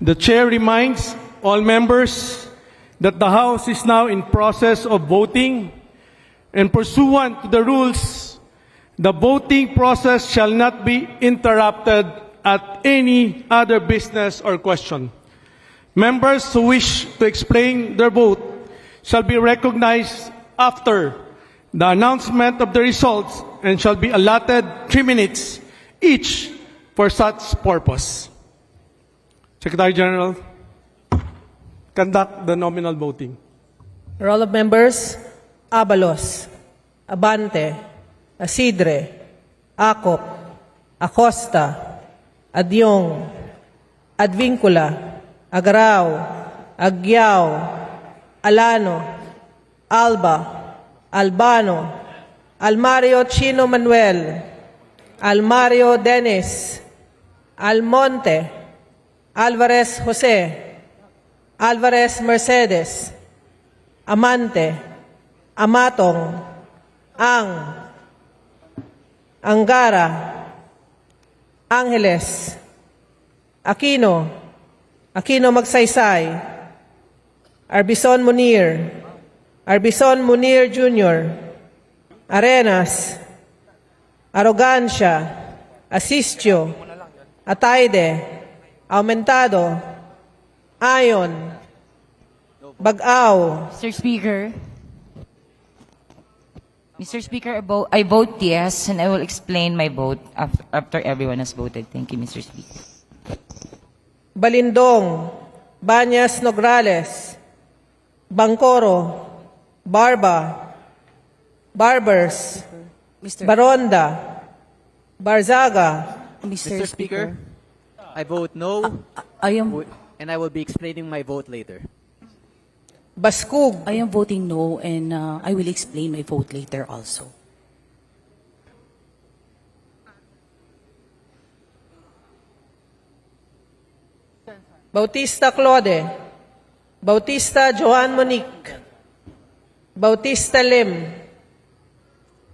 The Chair reminds all members that the House is now in process of voting, and pursuant to the rules, the voting process shall not be interrupted at any other business or question. Members who wish to explain their vote shall be recognized after the announcement of the results and shall be allotted 3 minutes each for such purpose. Secretary General, conduct the nominal voting. Roll of members: Abalos, Abante, Asidre, Acop, Acosta, Adyong, Advincula, Agarao, Agyao, Alano, Alba, Albano, Almario Chino Manuel, Almario Dennis, Almonte, Alvarez Jose, Alvarez Mercedes, Amante, Amatong, Angara, Angeles, Aquino, Aquino Magsaysay, Arbison Munir, Arbison Munir Jr., Arenas, Arrogancia, Asistio, Ataide, Aumentado, Ayon, Bagao. Mr. Speaker, I vote yes, and I will explain my vote after everyone has voted. Thank you, Mr. Speaker. Balindong, Banyas Nograles, Bangkoro, Barba, Barbers, Baronda, Barzaga. Mr. Speaker, I vote no, and I will be explaining my vote later. Baskug, I am voting no, and I will explain my vote later also. Bautista Claude, Bautista Joan Monique, Bautista Lim,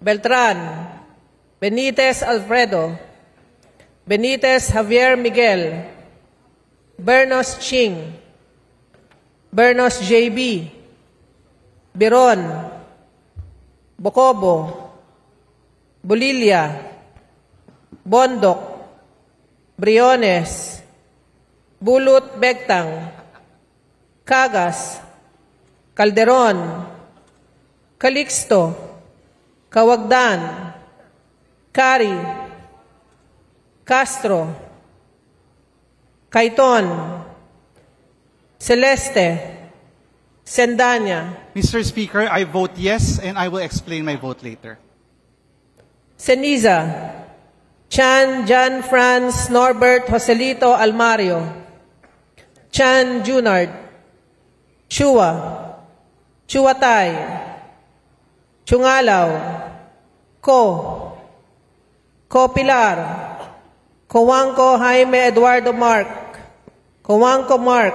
Beltran, Benitez Alfredo, Benitez Javier Miguel, Bernos Ching, Bernos JB, Biron, Bocobo, Bulilia, Bondok, Briones, Bulut Begtang, Cagas, Calderon, Calixto, Kawagdan, Cari, Castro, Caiton, Celeste, Sendanya, Mr. Speaker, I vote yes, and I will explain my vote later. Ceniza, Chan Jan Franz Norbert Joselito Almario, Chan Junard, Chua, Chuatay, Chungalaw, Ko Pilar, Coanco Jaime Eduardo Mark, Coanco Mark,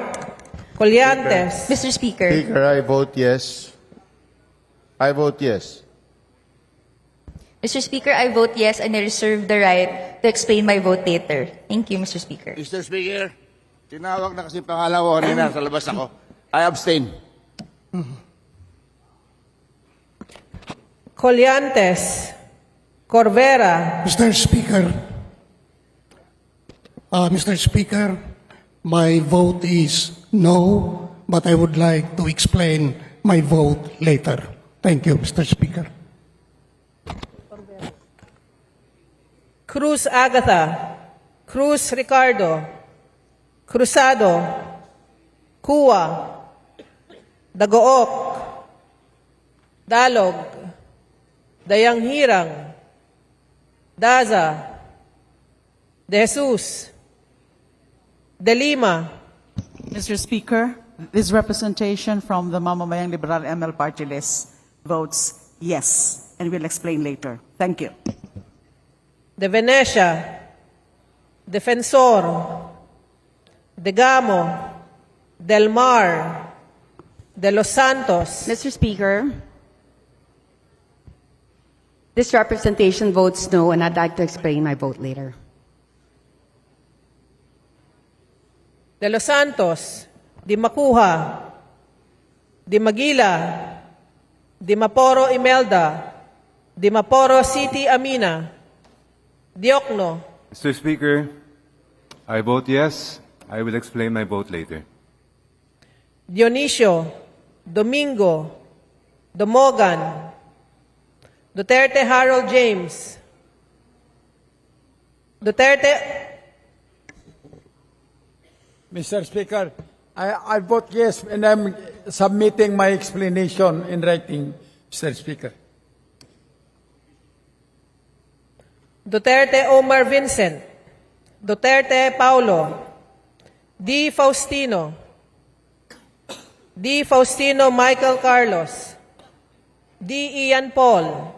Colliantes. Mr. Speaker, Speaker, I vote yes. I vote yes. Mr. Speaker, I vote yes, and I reserve the right to explain my vote later. Thank you, Mr. Speaker. Mr. Speaker, tinawag na kasi pangalan ko kanina, sa labas ako. I abstain. Colliantes, Corvera. Mr. Speaker, my vote is no, but I would like to explain my vote later. Thank you, Mr. Speaker. Cruz Agatha, Cruz Ricardo, Cruzado, Kua, Dagook, Dalog, Dayang Hirang, Daza, De Jesus, De Lima. Mr. Speaker, this representation from the Mamamayang Liberal ML Party List votes yes, and will explain later. Thank you. De Venecia, Defensor, De Gamo, Del Mar, De Los Santos. Mr. Speaker, this representation votes no, and I'd like to explain my vote later. De Los Santos, Di Macuja, Di Maguila, Di Maporo Imelda, Di Maporo City Amina, Diokno, Mr. Speaker, I vote yes. I will explain my vote later. Dionisio, Domingo, Domogan, Duterte Harold James, Duterte, Mr. Speaker, I vote yes, and I'm submitting my explanation in writing, Mr. Speaker. Duterte Omar Vincent, Duterte Paulo, D. Faustino Michael Carlos, D. Ian Paul,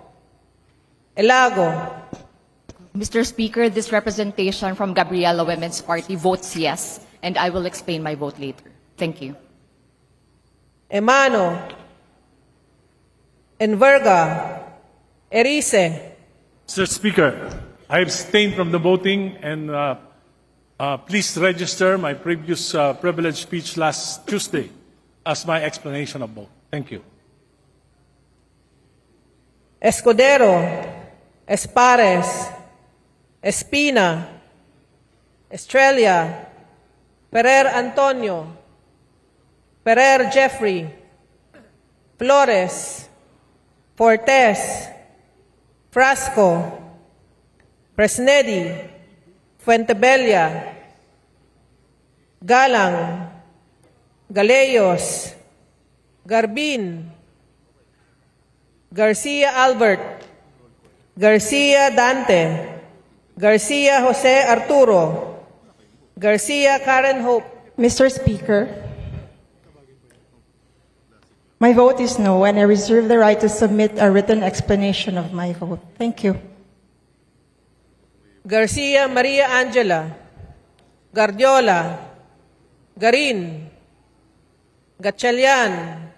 Elago, Mr. Speaker, this representation from Gabriela Women's Party votes yes, and I will explain my vote later. Thank you. Emano, Enverga, Erice, Mr. Speaker, I abstain from the voting and please register my previous privileged speech last Tuesday as my explanation of vote. Thank you. Escudero, Espares, Espina, Estrella, Perer Antonio, Perer Jeffrey, Flores, Fortes, Frasco, Presnedi, Fuentebella, Galang, Galeyos, Garbin, Garcia Albert, Garcia Dante, Garcia Jose Arturo, Garcia Karen Hope. Mr. Speaker, my vote is no, and I reserve the right to submit a written explanation of my vote. Thank you. Garcia Maria Angela, Guardiola, Garin, Gatchalian,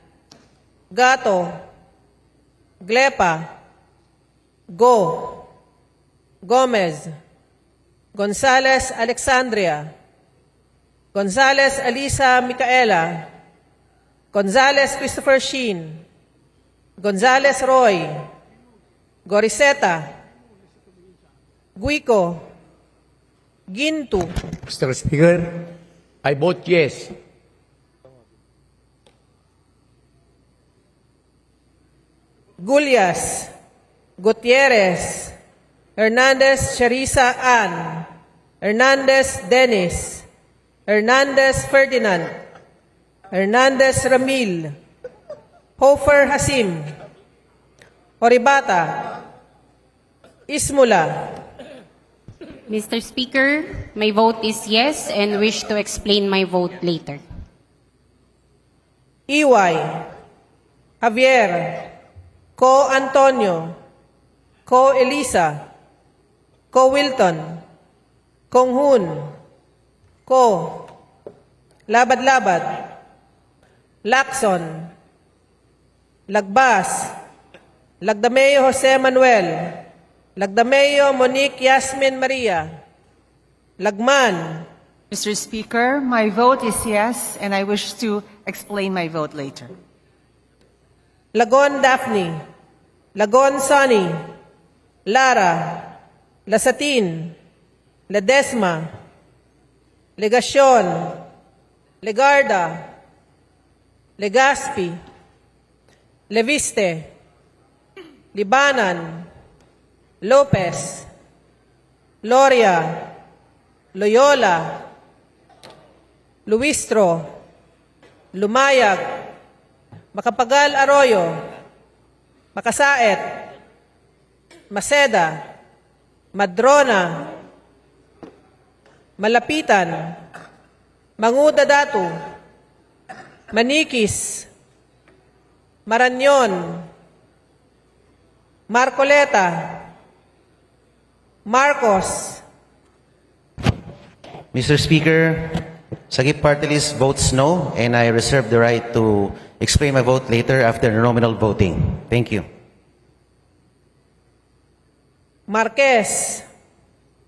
Gato, Glepa, Go, Gomez, Gonzales Alexandria, Gonzales Alisa Micaela, Gonzales Christopher Sheen, Gonzales Roy, Goriseta, Guico, Gintu, Mr. Speaker, I vote yes. Gulyas, Gutierrez, Hernandez Charissa Ann, Hernandez Dennis, Hernandez Ferdinand, Hernandez Ramil, Hofer Hasim, Oribata, Ismula, Mr. Speaker, my vote is yes and wish to explain my vote later. Iway, Javier, Ko Antonio, Ko Elisa, Ko Wilton, Kong Hun, Ko, Labad-Labad, Lacson, Lagbas, Lagdameo Jose Manuel, Lagdameo Monique Yasmin Maria, Lagman, Mr. Speaker, my vote is yes, and I wish to explain my vote later. Lagon Daphne, Lagon Sonny, Lara, Lasatin, Ledesma, Legacion, Legarda, Legaspi, Leviste, Libanan, Lopez, Loria, Loyola, Luistro, Lumayag, Macapagal Arroyo, Makasaet, Maceda, Madrona, Malapitan, Manguda Datu, Manikis, Maranyon, Marcoleta, Marcos, Mr. Speaker, Sagip Party List votes no, and I reserve the right to explain my vote later after nominal voting. Thank you. Marquez,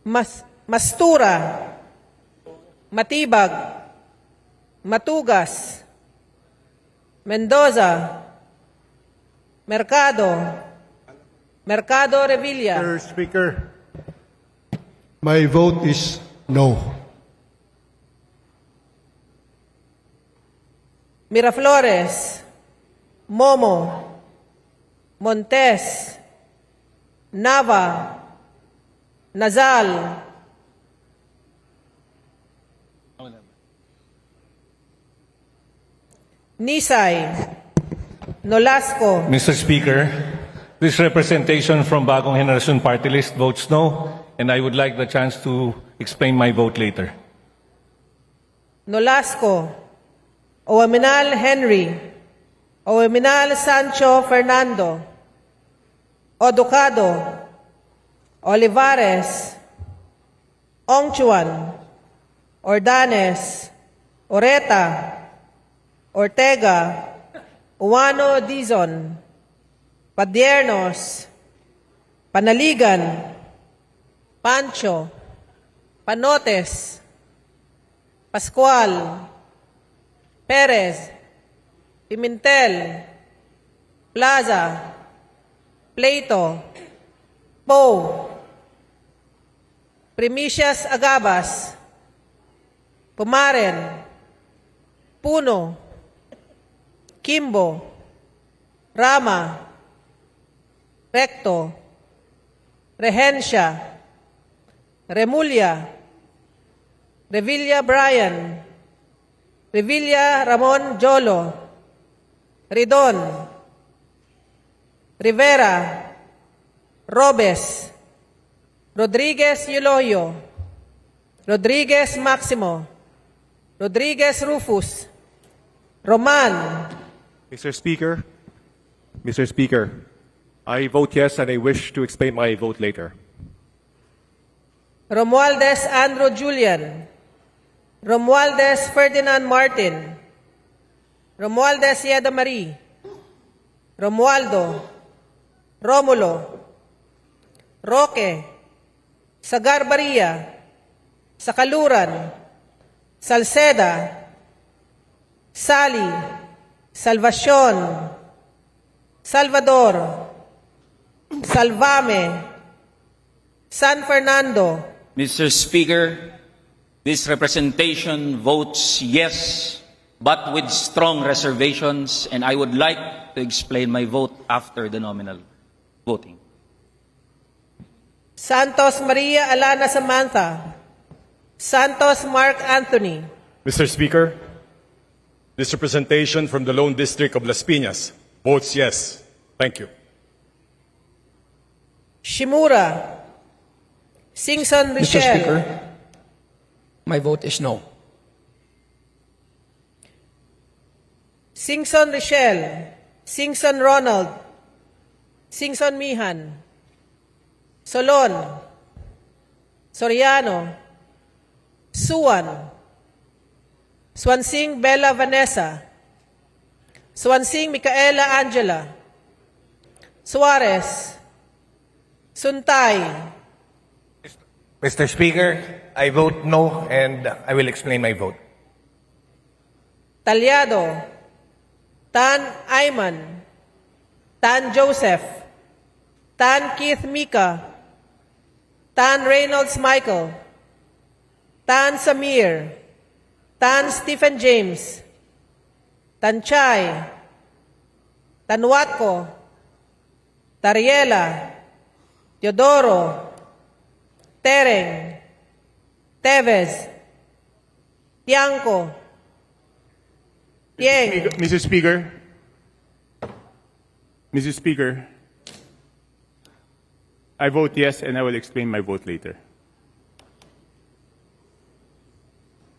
Mastura, Matibag, Matugas, Mendoza, Mercado, Mercado Revilla, Mr. Speaker, my vote is no. Miraflores, Momo, Montes, Nava, Nazal, Nisay, Nolasco, Mr. Speaker, this representation from Bagong Generation Party List votes no, and I would like the chance to explain my vote later. Nolasco, Oaminal Henry, Oaminal Sancho Fernando, Oducado, Olivares, Ongchuan, Ordanes, Oreta, Ortega, Uwano Dizon, Padiernos, Panaligan, Pancho, Panotes, Pascual, Perez, Pimentel, Plaza, Pleito, Poe, Primicias Agabas, Pumaren, Puno, Kimbo, Rama, Recto, Regencia, Remulla, Revilla Brian, Revilla Ramon Jolo, Ridon, Rivera, Robes, Rodriguez Yuloyo, Rodriguez Maximo, Rodriguez Rufus, Roman, Mr. Speaker, I vote yes and I wish to explain my vote later. Romualdez Andrew Julian, Romualdez Ferdinand Martin, Romualdez Yeda Marie, Romualdo, Romulo, Roque, Sagar Baria, Sakaluran, Salceda, Sally, Salvacion, Salvador, Salvame, San Fernando. Mr. Speaker, this representation votes yes, but with strong reservations, and I would like to explain my vote after the nominal voting. Santos Maria Alana Samantha, Santos Mark Anthony, Mr. Speaker, this representation from the Lone District of Las Piñas votes yes. Thank you. Shimura, Singson Mr. Richelle, Speaker, my vote is no. Singson Richelle, Singson Ronald, Singson Mihan, Solon, Soriano, Suwan, Swansing Bella Vanessa, Swansing Micaela Angela, Suarez, Suntay, Mr. Speaker, I vote no and I will explain my vote. Talyado, Tan Ayman, Tan Joseph, Tan Keith Mika, Tan Reynolds Michael, Tan Samir, Tan Stephen James, Tan Chay, Tan Watko, Tariela, Teodoro, Tereng, Tevez, Tiangco, Tieng, Mr. Speaker, I vote yes and I will explain my vote later.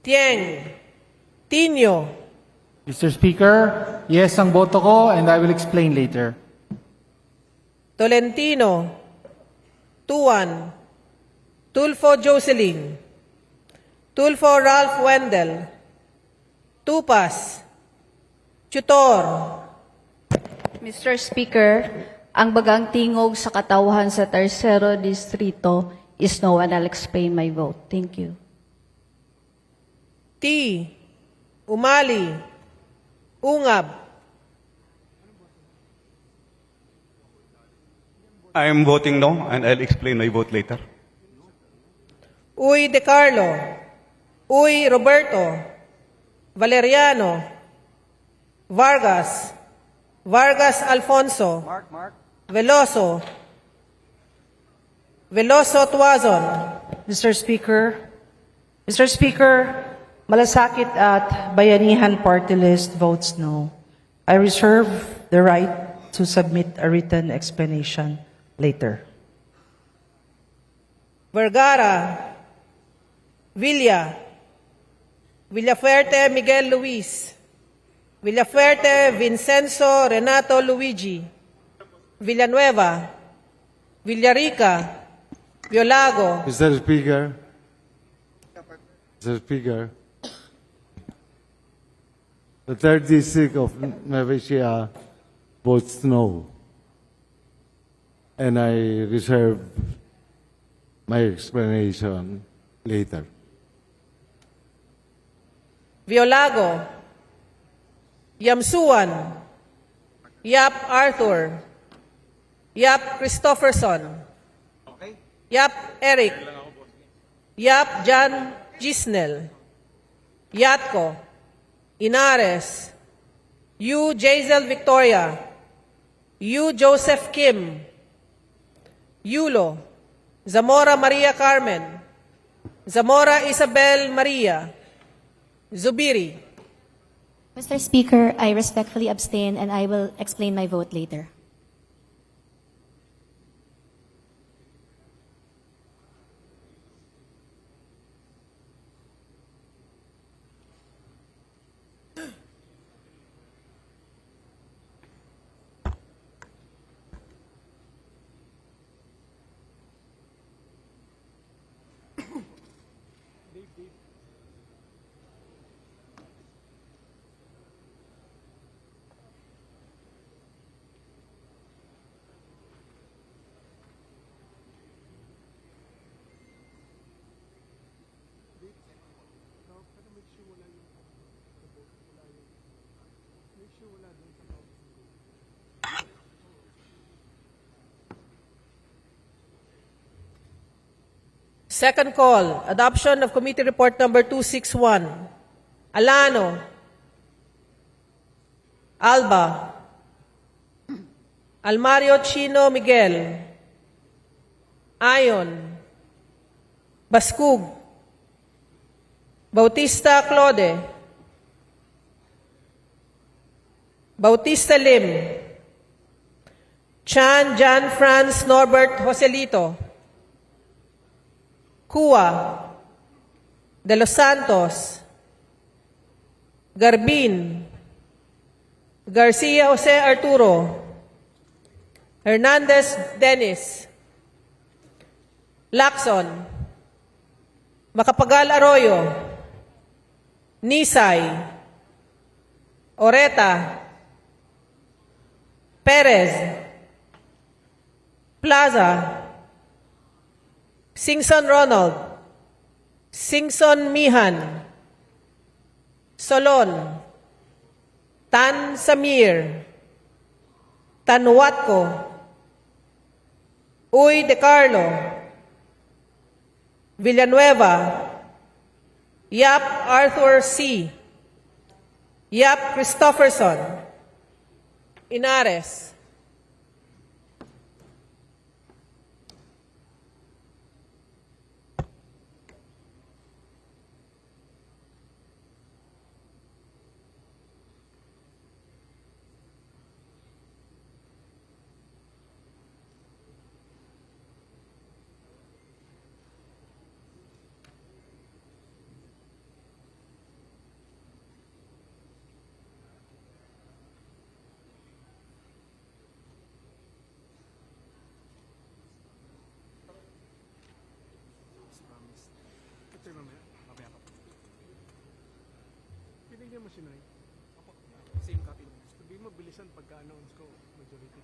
Tieng, Tino, Mr. Speaker, yes ang boto ko and I will explain later. Tolentino, Tuan, Tulfo Jocelyn, Tulfo Ralph Wendell, Tupas, Tutor, Mr. Speaker, ang bagang tingog sa katauhan sa Tercero Distrito is no, and I'll explain my vote. Thank you. T, Umali, Ungab, I am voting no, and I'll explain my vote later. Uy De Carlo, Uy Roberto, Valeriano, Vargas, Vargas Alfonso, Veloso, Veloso Tuazon, Mr. Speaker, Malasakit at Bayanihan Party List votes no. I reserve the right to submit a written explanation later. Vergara, Villafuerte Miguel Luis, Villafuerte Vincenzo Renato Luigi, Villanueva, Villarica, Violago, Mr. Speaker, the third district of Nueva Ecija votes no, and I reserve my explanation later. Violago, Yamsuan, Yap Arthur, Yap Christopherson, Yap Eric, Yap Jan Gisnel, Yatko, Inares, Yu Jazel Victoria, Yu Joseph Kim, Yulo, Zamora Maria Carmen, Zamora Isabel Maria, Zubiri. Mr. Speaker, I respectfully abstain and I will explain my vote later. Second call, adoption of committee report number 261. Alano, Alba, Almario Chino Miguel, Ayon, Baskug, Bautista Claude, Bautista Lim, Chan Jan Franz Norbert Joselito, Cua, De Los Santos, Garbin, Garcia Jose Arturo, Hernandez Dennis, Lacson, Macapagal Arroyo, Nisay, Oreta, Perez, Plaza, Singson Ronald, Singson Mihan, Solon, Tan Samir, Tanwatko, Uy De Carlo, Villanueva, Yap Arthur C., Yap Christopherson, Inares. Binigyan mo si Nay? Same copy. Sabihin mo, bilisan pagka-announce ko. Majority.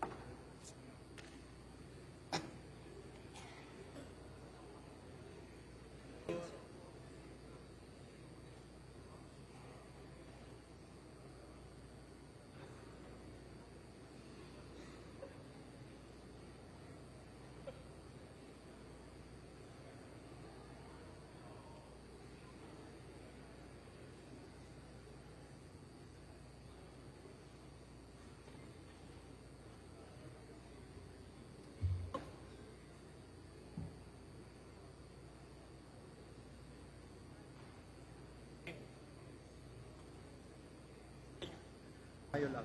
Pag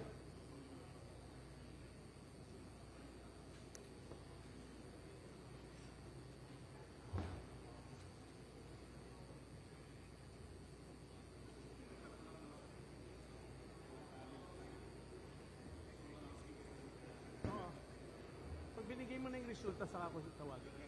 binigay mo na yung resulta, saka ako tawagin.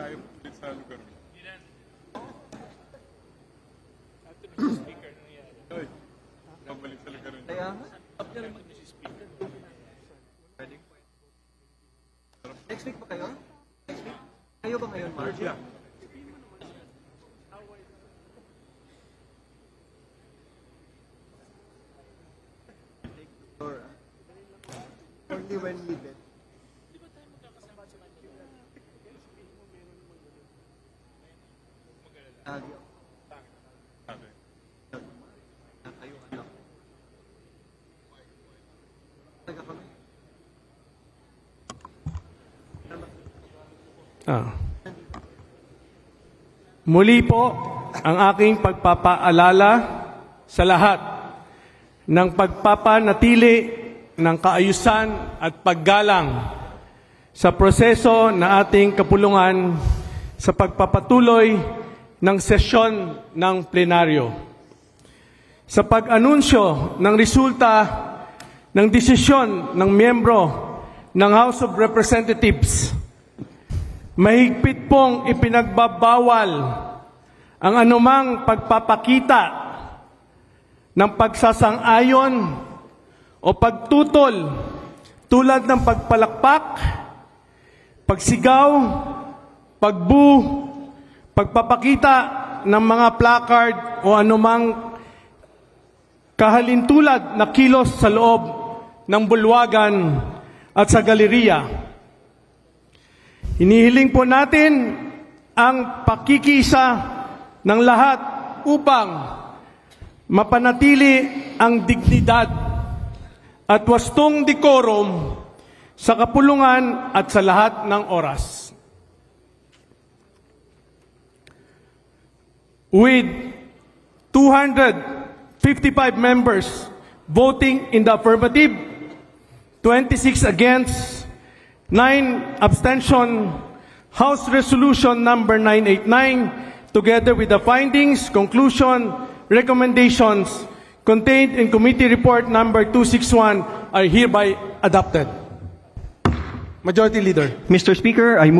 Tayo ulit sa lugar mo. Hoy, pabalik sa lugar mo. Next week ba kayo? Next week? Kayo ba ngayon, Mark? Yeah. Only when needed. Muli po ang aking pagpapaalala sa lahat ng pagpapanatili ng kaayusan at paggalang sa proseso na ating kapulungan sa pagpapatuloy ng sesyon ng plenaryo. Sa pag-anunsyo ng resulta ng desisyon ng miyembro ng House of Representatives, mahigpit pong ipinagbabawal ang anumang pagpapakita ng pagsasang-ayon o pagtutol tulad ng pagpalakpak, pagsigaw, pagpapakita ng mga placard o anumang kahalintulad na kilos sa loob ng bulwagan at sa galeriya. Hinihiling po natin ang pakikisa ng lahat upang mapanatili ang dignidad at wastong decorum sa kapulungan at sa lahat ng oras. With 255 members voting in the affirmative, 26 against, 9 abstention, House Resolution number 989, together with the findings, conclusion, recommendations contained in Committee Report number 261 are hereby adopted. Majority Leader. Mr. Speaker, I move